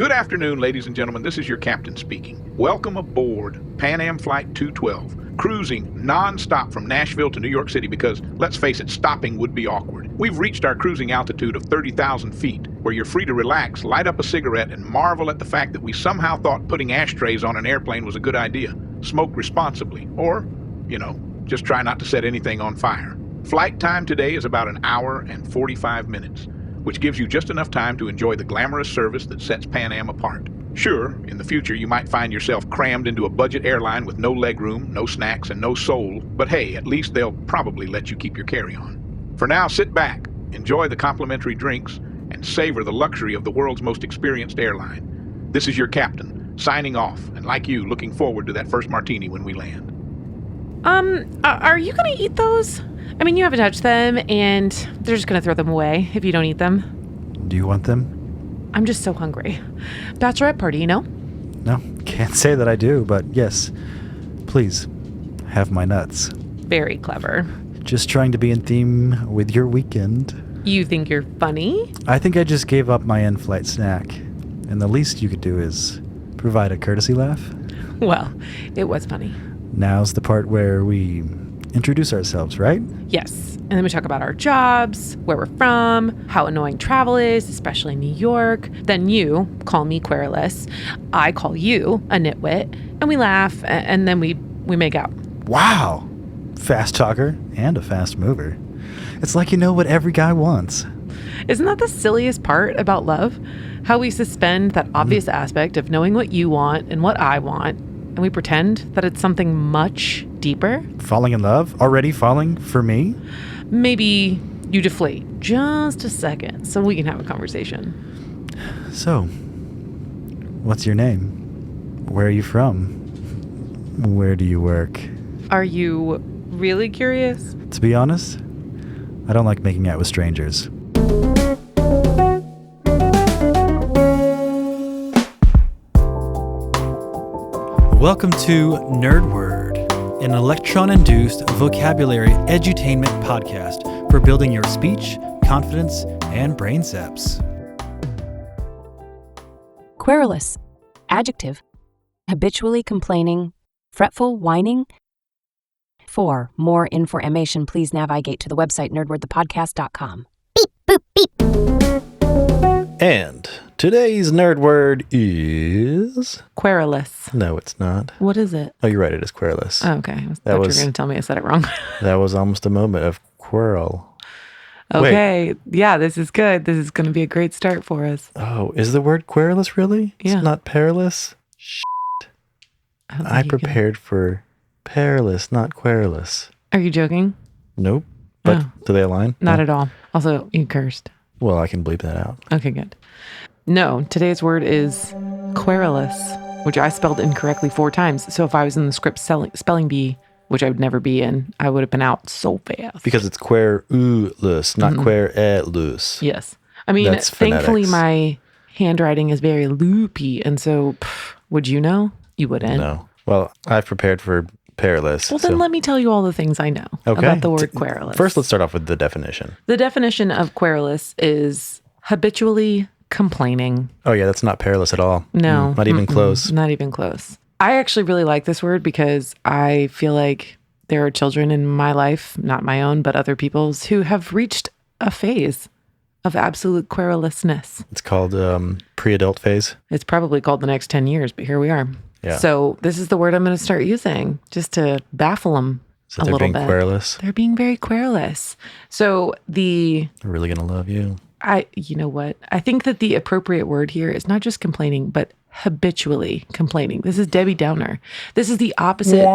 Good afternoon, ladies and gentlemen. This is your captain speaking. Welcome aboard Pan Am Flight 212, cruising non-stop from Nashville to New York City because, let's face it, stopping would be awkward. We've reached our cruising altitude of 30,000 feet, where you're free to relax, light up a cigarette, and marvel at the fact that we somehow thought putting ashtrays on an airplane was a good idea. Smoke responsibly, or, just try not to set anything on fire. Flight time today is about an hour and 45 minutes. Which gives you just enough time to enjoy the glamorous service that sets Pan Am apart. Sure, in the future you might find yourself crammed into a budget airline with no legroom, no snacks, and no soul, but hey, at least they'll probably let you keep your carry-on. For now, sit back, enjoy the complimentary drinks, and savor the luxury of the world's most experienced airline. This is your captain, signing off, and like you, looking forward to that first martini when we land. Are you gonna eat those? I mean, you haven't touched them, and they're just gonna throw them away if you don't eat them. Do you want them? I'm just so hungry. Bachelorette party, you know? No, can't say that I do, but yes. Please, have my nuts. Very clever. Just trying to be in theme with your weekend. You think you're funny? I think I just gave up my in-flight snack, and the least you could do is provide a courtesy laugh. Well, it was funny. Now's the part where we introduce ourselves, right? Yes. And then we talk about our jobs, where we're from, how annoying travel is, especially in New York. Then you call me Querulous. I call you a nitwit. And we laugh, and then we make out. Wow. Fast talker and a fast mover. It's like you know what every guy wants. Isn't that the silliest part about love? How we suspend that obvious aspect of knowing what you want and what I want, and we pretend that it's something much deeper. Falling in love? Already falling for me? Maybe you deflate just a second so we can have a conversation. So, what's your name? Where are you from? Where do you work? Are you really curious? To be honest, I don't like making out with strangers. Welcome to Nerd Word, an electron-induced vocabulary edutainment podcast for building your speech, confidence, and brain saps. Querulous, adjective, habitually complaining, fretful, whining. For more information, please navigate to the website nerdwordthepodcast.com. Beep, boop, beep. And today's nerd word is... Querulous. No, it's not. What is it? Oh, you're right. It is querulous. Oh, okay. I thought you were going to tell me I said it wrong. That was almost a moment of quarrel. Okay. Wait. Yeah, this is good. This is going to be a great start for us. Oh, is the word querulous really? Yeah. It's not perilous? Shit. I prepared for perilous, not querulous. Are you joking? Nope. But do they align? Not at all. Also, you cursed. Well, I can bleep that out. Okay, good. No, today's word is querulous, which I spelled incorrectly 4 times. So if I was in the script spelling bee, which I would never be in, I would have been out so fast. Because it's querulous, not querulous. Yes. I mean, That's thankfully phonetics. my handwriting is very loopy. And so, would you know? You wouldn't. No. Well, I've prepared for perilous. Well, then let me tell you all the things I know about the word querulous. First, let's start off with the definition. The definition of querulous is habitually complaining. Oh, yeah, that's not perilous at all. No. Not even close. Not even close. I actually really like this word because I feel like there are children in my life, not my own, but other people's, who have reached a phase of absolute querulousness. It's called pre-adult phase. It's probably called the next 10 years, but here we are. Yeah. So this is the word I'm going to start using just to baffle them So a they're little being bit. querulous. They're being very querulous. So They're really going to love you. you know what? I think that the appropriate word here is not just complaining, but habitually complaining. This is Debbie Downer. This is the opposite.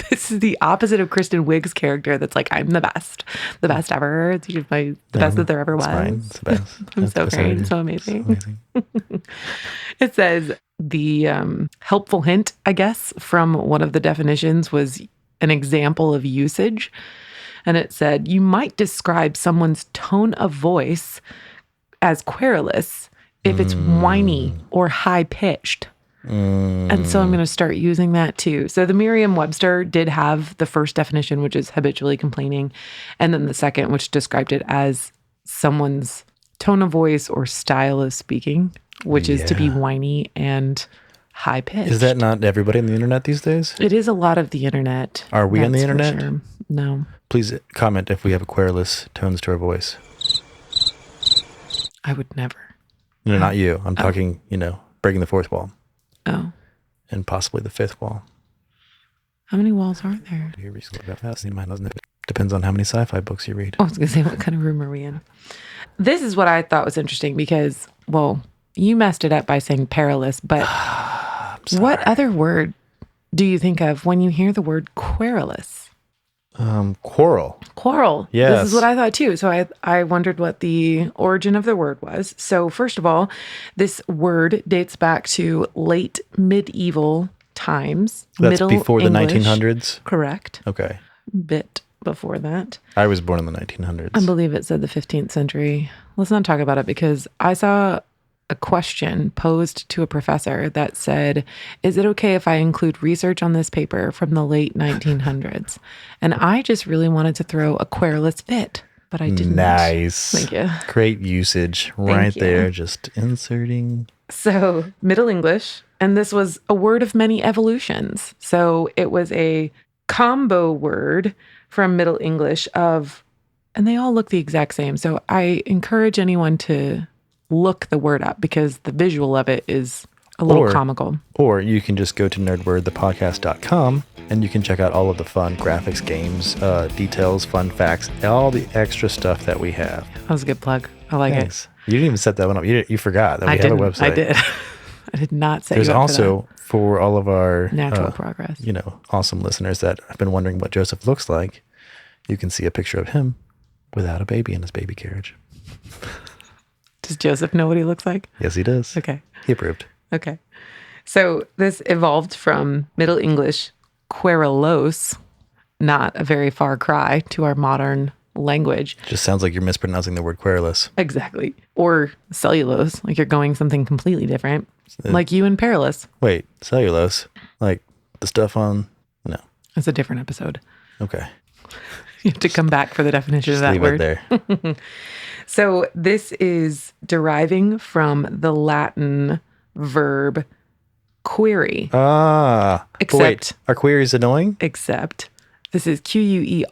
This is the opposite of Kristen Wiig's character that's like, I'm the best ever. It's the best that there ever was. Fine. It's the best. I'm so great. It's so amazing. It says the helpful hint, I guess, from one of the definitions was an example of usage. And it said, you might describe someone's tone of voice as querulous if it's whiny or high-pitched. And so I'm going to start using that too. So the Merriam-Webster did have the first definition, which is habitually complaining, and then the second, which described it as someone's tone of voice or style of speaking. which is to be Yeah. whiny and high pitched. Is that not everybody on the internet these days? It is a lot of the internet. Are we on the that's for internet? sure. No, Please comment if we have a querulous tones to our voice. I would never. No, not you. I'm talking, breaking the fourth wall Oh, and possibly the fifth wall. how many walls are there? Here recently got fascinating. Mine doesn't. Depends on how many sci-fi books you read. I was going to say, what kind of room are we in? This is what I thought was interesting because, well, you messed it up by saying perilous, but what other word do you think of when you hear the word querulous? Quarrel. Quarrel. Yes. This is what I thought too. So I wondered what the origin of the word was. So first of all, this word dates back to late medieval times. That's Middle before the English. 1900s? Correct. Okay. Bit before that. I was born in the 1900s. I believe it said the 15th century. Let's not talk about it because I saw a question posed to a professor that said, is it okay if I include research on this paper from the late 1900s? And I just really wanted to throw a querulous fit, but I didn't. Nice. Thank you. Great usage right you. there. Just inserting. So Middle English, and this was a word of many evolutions. So it was a combo word from Middle English and they all look the exact same. So I encourage anyone to look the word up because the visual of it is a little comical. Or you can just go to nerdwordthepodcast.com and you can check out all of the fun graphics, games, details, fun facts, all the extra stuff that we have. That was a good plug. I like Thanks. You didn't even set that one up. You forgot that we have a website. I did. I did not say There's you up also, for all of our natural progress. Awesome listeners that have been wondering what Joseph looks like, you can see a picture of him without a baby in his baby carriage. Does Joseph know what he looks like? Yes, he does. Okay. He approved. Okay. So this evolved from Middle English querulous, not a very far cry to our modern language. Just sounds like you're mispronouncing the word querulous. Exactly. Or cellulose, like you're going something completely different. Like you and perilous. Wait, cellulose? Like the stuff on... No. It's a different episode. Okay. You have to come back for the definition Just of that leave word. it there. So this is deriving from the Latin verb query. But wait, Except- are queries annoying? Except this is Queri.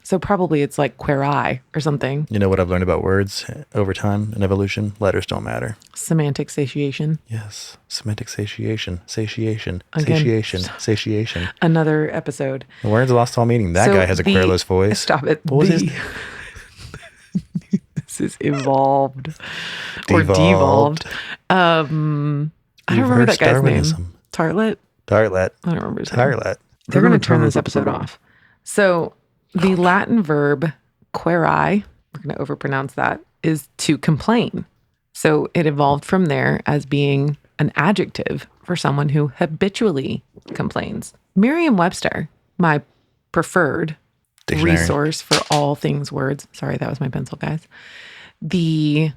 So probably it's like queri or something. You know what I've learned about words over time in evolution? Letters don't matter. Semantic satiation. Yes. Semantic satiation. Satiation. Again. Satiation. Satiation. Another episode. The words lost all meaning. That So guy has a querulous voice. Stop it. What was his This is evolved. Or Devolved. devolved. I don't remember that guy's name. Tartlet? Tartlet. I don't remember his name. Tartlet. They're going to turn this episode off. So the Latin verb queri, we're going to overpronounce that, is to complain. So it evolved from there as being an adjective for someone who habitually complains. Merriam-Webster, my preferred Dictionary. resource for all things words. Sorry, that was my pencil, guys. The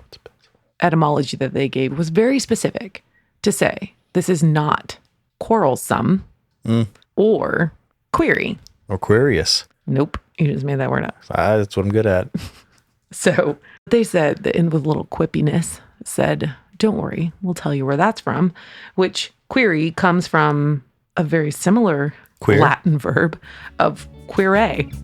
etymology that they gave was very specific to say this is not quarrelsome or query. Or querious. Nope, you just made that word up. That's what I'm good at. So they said that, and with a little quippiness, said, don't worry, we'll tell you where that's from, which query comes from a very similar Queer? Latin verb of quere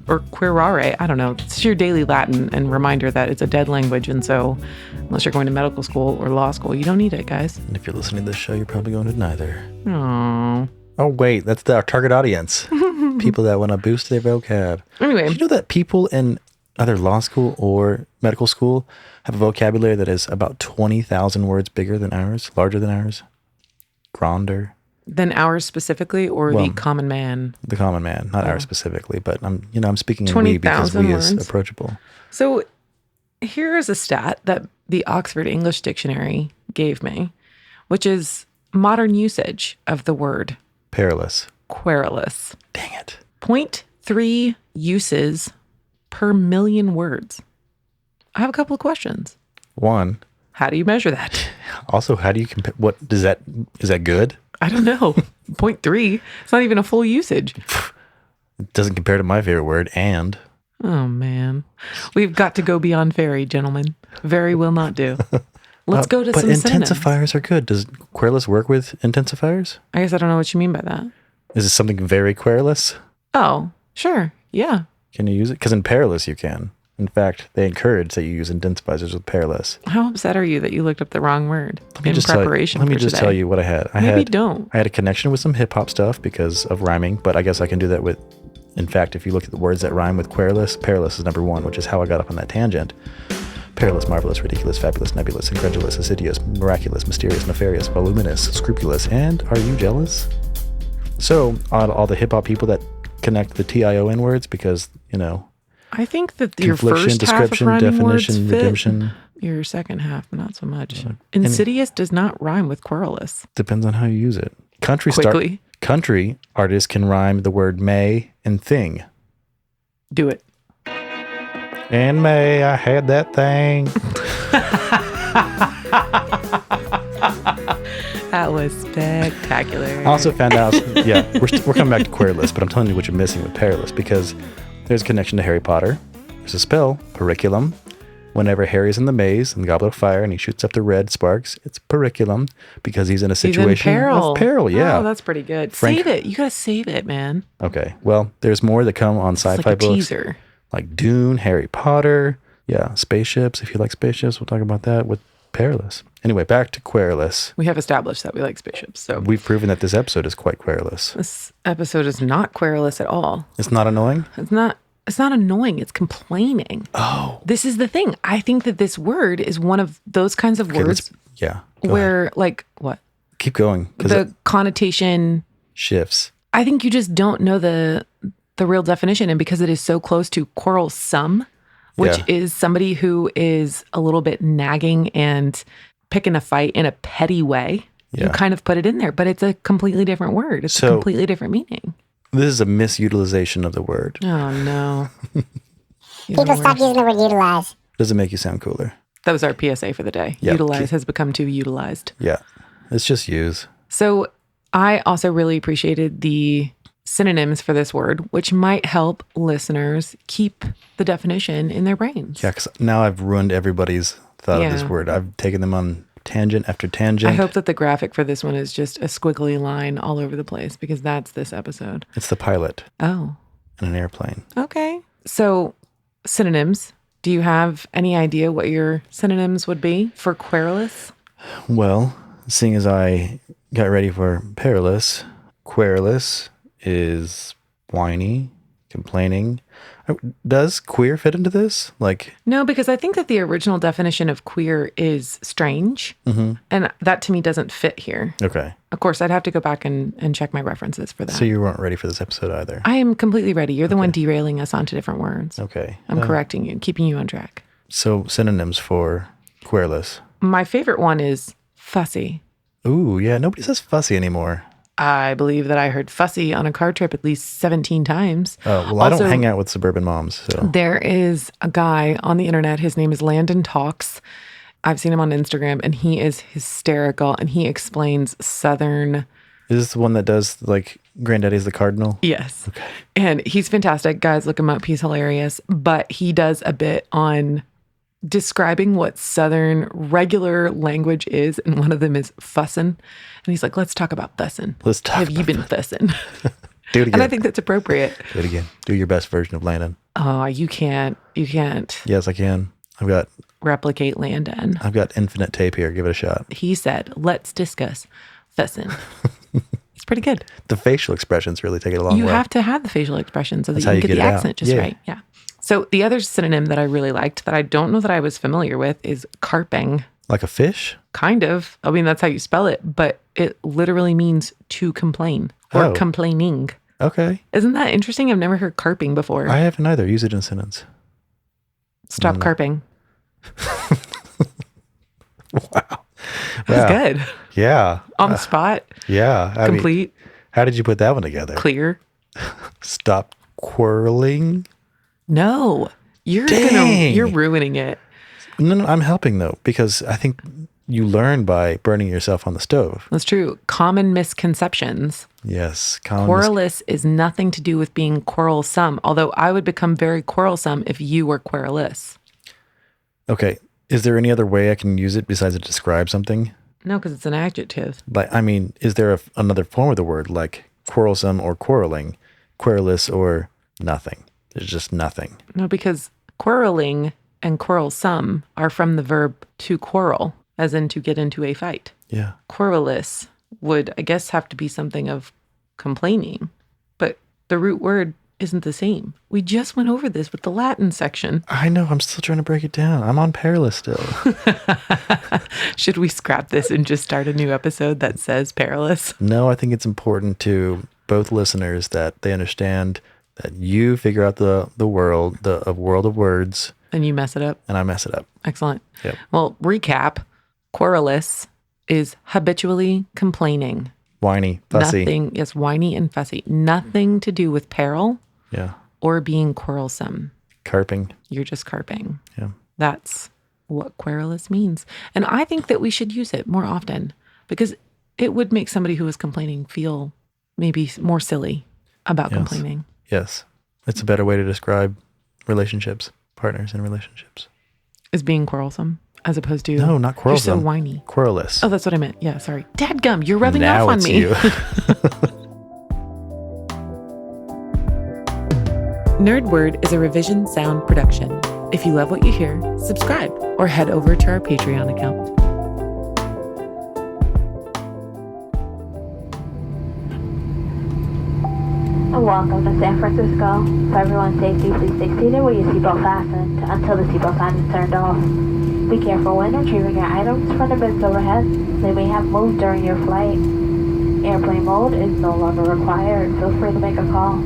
or querare. I don't know. It's your daily Latin and reminder that it's a dead language. And so unless you're going to medical school or law school, you don't need it, guys. And if you're listening to this show, you're probably going to neither. Aww. Oh, wait. That's our target audience. People that want to boost their vocab. Anyway. Did you know that people in either law school or medical school have a vocabulary that is about 20,000 words bigger than ours, larger than ours? Grander. Than ours specifically, or Well, the common man? The common man, not ours specifically, but I'm speaking in we because 20,000 we is words. approachable. So here's a stat that the Oxford English Dictionary gave me, which is modern usage of the word Perilous. querulous. Dang it. 0.3 uses per million words. I have a couple of questions. One. How do you measure that? Also, how do you compare? Is that good? I don't know. 0.3. It's not even a full usage. It doesn't compare to my favorite word, and. Oh, man. We've got to go beyond very, gentlemen. Very will not do. Let's go to but some synonyms. intensifiers are good. Does querulous work with intensifiers? I guess I don't know what you mean by that. Is it something very querulous? Oh, sure. Yeah. Can you use it? Because in perilous you can. In fact, they encourage that you use intensifiers with perilous. How upset are you that you looked up the wrong word in Let preparation me for just today? tell you what I had. Don't. I had a connection with some hip hop stuff because of rhyming, but I guess I can do that with. In fact, if you look at the words that rhyme with querulous, perilous is number 1, which is how I got up on that tangent. Perilous, marvelous, ridiculous, fabulous, nebulous, incredulous, assiduous, miraculous, mysterious, nefarious, voluminous, scrupulous, and are you jealous? So, all the hip hop people that connect the TION words because, I think that your confliction, first half of description, rhyming words definition, fit. redemption. Your second half, not so much. Yeah. Insidious does not rhyme with querulous. Depends on how you use it. Quickly. Country artists can rhyme the word may and thing. Do it. And May, I had that thing. That was spectacular. I also found out, we're coming back to querulous, but I'm telling you what you're missing with perilous because there's a connection to Harry Potter. There's a spell, periculum. Whenever Harry's in the maze in the Goblet of Fire and he shoots up the red sparks, it's periculum because he's in a situation of peril. Yeah. Oh, that's pretty good. Frank- Save it. You got to save it, man. Okay. Well, there's more that come on It's sci-fi like a books. teaser. Like Dune, Harry Potter. Yeah, spaceships. If you like spaceships, we'll talk about that with perilous. Anyway, back to querulous. We have established that we like spaceships. So We've proven that this episode is quite querulous. this episode is not querulous at all. It's not annoying? It's not annoying. It's complaining. Oh. This is the thing. I think that this word is one of those kinds of words Go where, ahead. like, what? Keep going. Because The it connotation, shifts. I think you just don't know the real definition. And because it is so close to quarrelsome, which Yeah. is somebody who is a little bit nagging and picking a fight in a petty way, you Yeah. kind of put it in there. But it's a completely different word. It's a So- completely different meaning. This is a misutilization of the word. Oh, no. People stop using the word utilize. Does it make you sound cooler? That was our PSA for the day. Yeah. Utilize has become too utilized. Yeah. It's just use. So I also really appreciated the synonyms for this word, which might help listeners keep the definition in their brains. Yeah, because now I've ruined everybody's thought of this Yeah. word. I've taken them on tangent after tangent. I hope that the graphic for this one is just a squiggly line all over the place because that's this episode. It's the pilot Oh, in an airplane. okay. So synonyms. Do you have any idea what your synonyms would be for querulous? Well, seeing as I got ready for perilous, querulous is whiny, complaining. Does queer fit into this? Like, No, because I think that the original definition of queer is strange. And that to me doesn't fit here. okay. Of course, I'd have to go back and check my references for that. So you weren't ready for this episode either. I am completely ready. You're the one derailing us onto different words. Okay. I'm correcting you, keeping you on track. So synonyms for querulous. My favorite one is fussy. Ooh, yeah. Nobody says fussy anymore. I believe that I heard fussy on a car trip at least 17 times. Oh, well, I Also, don't hang out with suburban moms. So There is a guy on the internet. His name is Landon Talks. I've seen him on Instagram, and he is hysterical, and he explains Southern. is this the one that does like Granddaddy's the Cardinal? Yes. Okay. And he's fantastic. Guys, look him up. He's hilarious. But he does a bit on describing what Southern regular language is. And one of them is fussin'. And he's like, let's talk about fussin'. Let's talk Have you about been fussin'? Do it again. And I think that's appropriate. Do it again. Do your best version of Landon. Oh, you can't Yes, I can. replicate Landon. I've got infinite tape here. Give it a shot. He said, let's discuss fussin'. It's pretty good. The facial expressions really take it a long You way. have to have the facial expression so that That's you how can you get get the it out. accent just Yeah. right. Yeah. So the other synonym that I really liked that I don't know that I was familiar with is carping. Like a fish? Kind of. I mean, that's how you spell it, but it literally means to complain or Oh. complaining. Okay. Isn't that interesting? I've never heard carping before. I haven't either. Use it in a sentence. Stop carping. Wow. That's good. Yeah. On the spot, Yeah. I mean, complete, how did you put that one together? clear. Stop quarreling? No, you're Dang. you're ruining it. No, I'm helping though, because I think you learn by burning yourself on the stove. That's true. Common misconceptions. Yes. Querulous is nothing to do with being quarrelsome, although I would become very quarrelsome if you were querulous. Okay. Is there any other way I can use it besides to describe something? No, because it's an adjective. Like, I mean, is there another form of the word, like quarrelsome or quarreling, querulous or nothing? There's just nothing. No, because quarreling and quarrelsome are from the verb to quarrel, as in to get into a fight. Yeah. Querulous would, I guess, have to be something of complaining, but the root word isn't the same. We just went over this with the Latin section. I know. I'm still trying to break it down. I'm on perilous still. Should we scrap this and just start a new episode that says perilous? No, I think it's important to both listeners that they understand that you figure out the world, the world of words. And you mess it up. And I mess it up. Excellent. Yep. Well, recap. Querulous is habitually complaining. Whiny, fussy. Nothing, yes, whiny and fussy. Nothing to do with peril. Yeah. Or being quarrelsome. Carping. You're just carping. Yeah. That's what querulous means. And I think that we should use it more often because it would make somebody who is complaining feel maybe more silly about complaining. Yes. It's a better way to describe relationships, partners in relationships. Is being quarrelsome as opposed to... No, not quarrelsome. You're so whiny. Querulous. Oh, that's what I meant. Yeah, sorry. Dadgum, you're rubbing now off on it's me. You. Nerd Word is a Revision Sound production. If you love what you hear, subscribe or head over to our Patreon account. Welcome to San Francisco. For everyone's safety, please stay seated with your seatbelt fastened until the seatbelt sign is turned off. Be careful when retrieving your items from the bins overhead. They may have moved during your flight. Airplane mode is no longer required. Feel free to make a call.